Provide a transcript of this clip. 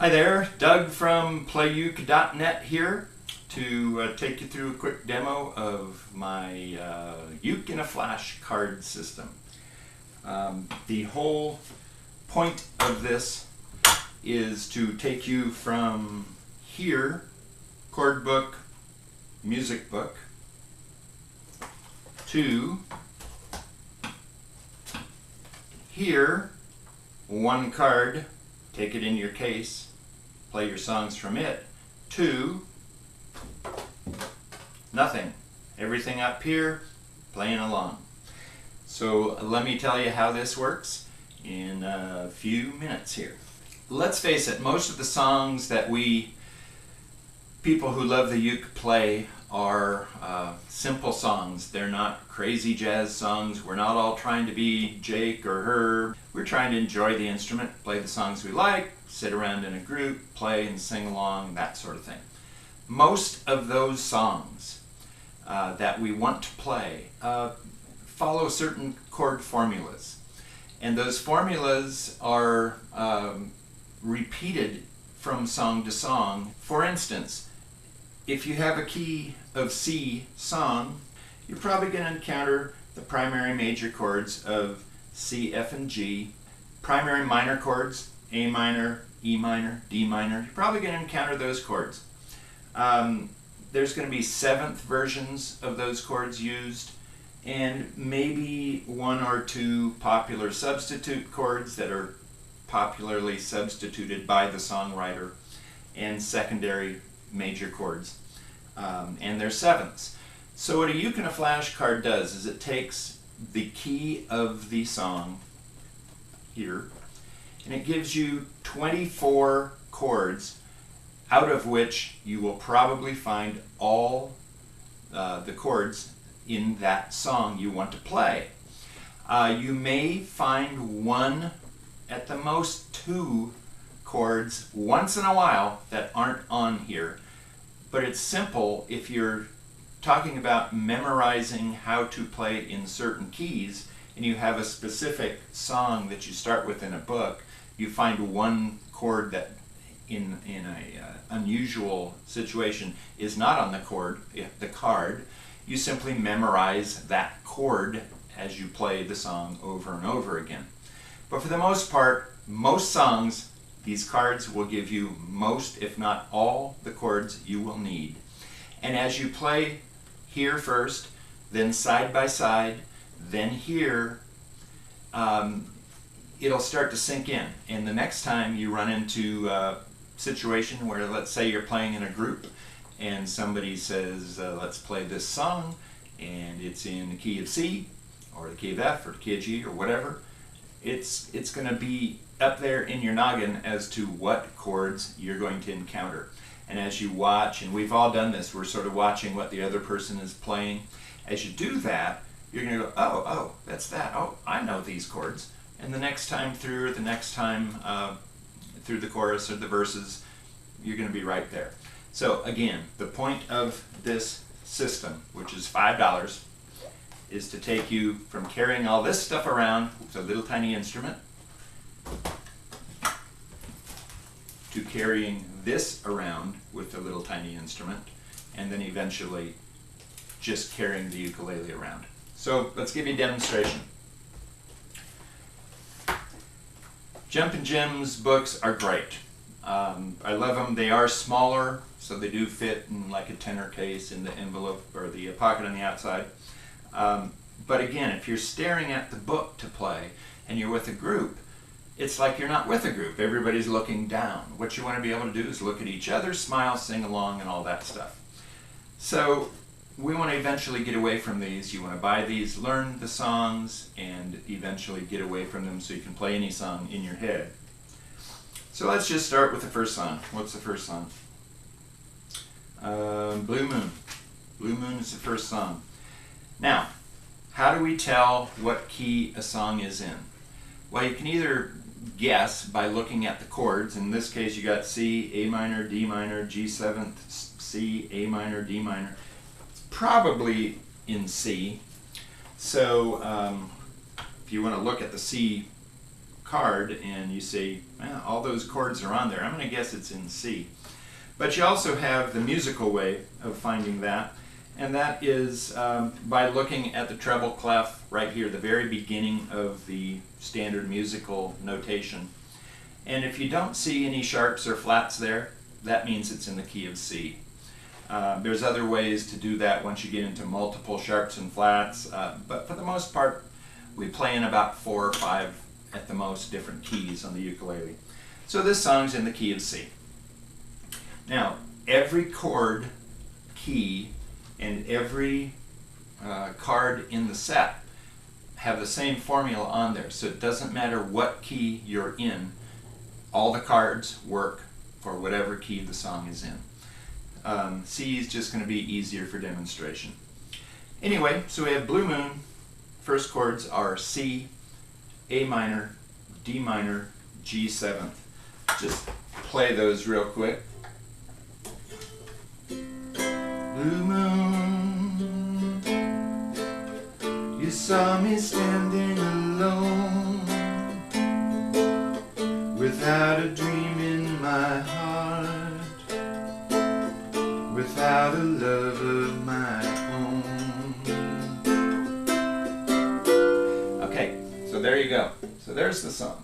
Hi there, Doug from PlayUke.net here to take you through a quick demo of my uke in a flashcard system. The whole point of this is to take you from here, chord book, music book, to here, one card, take it in your case, play your songs from it, to nothing. Everything up here, playing along. So let me tell you how this works in a few minutes here. Let's face it, most of the songs that people who love the uke play are simple songs. They're not crazy jazz songs. We're not all trying to be Jake or Herb. We're trying to enjoy the instrument, play the songs we like, sit around in a group, play and sing along, that sort of thing. Most of those songs that we want to play follow certain chord formulas. And those formulas are repeated from song to song. For instance, if you have a key of C song, you're probably going to encounter the primary major chords of C, F, and G. Primary minor chords, A minor, E minor, D minor. You're probably going to encounter those chords. There's going to be seventh versions of those chords used, and maybe one or two popular substitute chords that are popularly substituted by the songwriter, and secondary major chords, and their sevenths. So what a uke in a flashcard does is it takes the key of the song here, and it gives you 24 chords, out of which you will probably find all the chords in that song you want to play. You may find one, at the most two chords once in a while that aren't on here, but it's simple. If you're talking about memorizing how to play in certain keys and you have a specific song that you start with in a book, you find one chord that in a unusual situation is not on the card, you simply memorize that chord as you play the song over and over again. But for the most part, most songs, these cards will give you most, if not all, the chords you will need. And as you play here first, then side by side, then here, it'll start to sink in. And the next time you run into a situation where, let's say you're playing in a group and somebody says, let's play this song, and it's in the key of C, or the key of F, or the key of G, or whatever, it's going to be up there in your noggin as to what chords you're going to encounter. And as you watch, and we've all done this, we're sort of watching what the other person is playing. As you do that, you're going to go, oh, that's that. Oh, I know these chords. And the next time through, or the next time through the chorus or the verses, you're going to be right there. So again, the point of this system, which is $5, is to take you from carrying all this stuff around with a little tiny instrument to carrying this around with a little tiny instrument, and then eventually just carrying the ukulele around. So let's give you a demonstration. Jumpin' Jim's books are great. I love them. They are smaller, so they do fit in like a tenor case in the envelope or the pocket on the outside. But again, if you're staring at the book to play and you're with a group, it's like you're not with a group. Everybody's looking down. What you want to be able to do is look at each other, smile, sing along, and all that stuff. So we want to eventually get away from these. You want to buy these, learn the songs, and eventually get away from them so you can play any song in your head. So let's just start with the first song. What's the first song? Blue Moon. Blue Moon is the first song. Now, how do we tell what key a song is in? Well, you can either guess by looking at the chords. In this case, you got C, A minor, D minor, G7, C, A minor, D minor. It's probably in C. So if you want to look at the C card and you say, well, all those chords are on there, I'm going to guess it's in C. But you also have the musical way of finding that, and that is by looking at the treble clef right here, the very beginning of the standard musical notation. And if you don't see any sharps or flats there, that means it's in the key of C. There's other ways to do that once you get into multiple sharps and flats, but for the most part, we play in about 4 or 5 at the most different keys on the ukulele. So this song's in the key of C. Now, every chord, key, and every card in the set have the same formula on there, so it doesn't matter what key you're in, all the cards work for whatever key the song is in. C is just going to be easier for demonstration. Anyway, so we have Blue Moon. First chords are C, A minor, D minor, G 7th. Just play those real quick. Blue moon, you saw me standing alone, without a dream in my heart, without a love of my own. Okay, so there you go. So there's the song.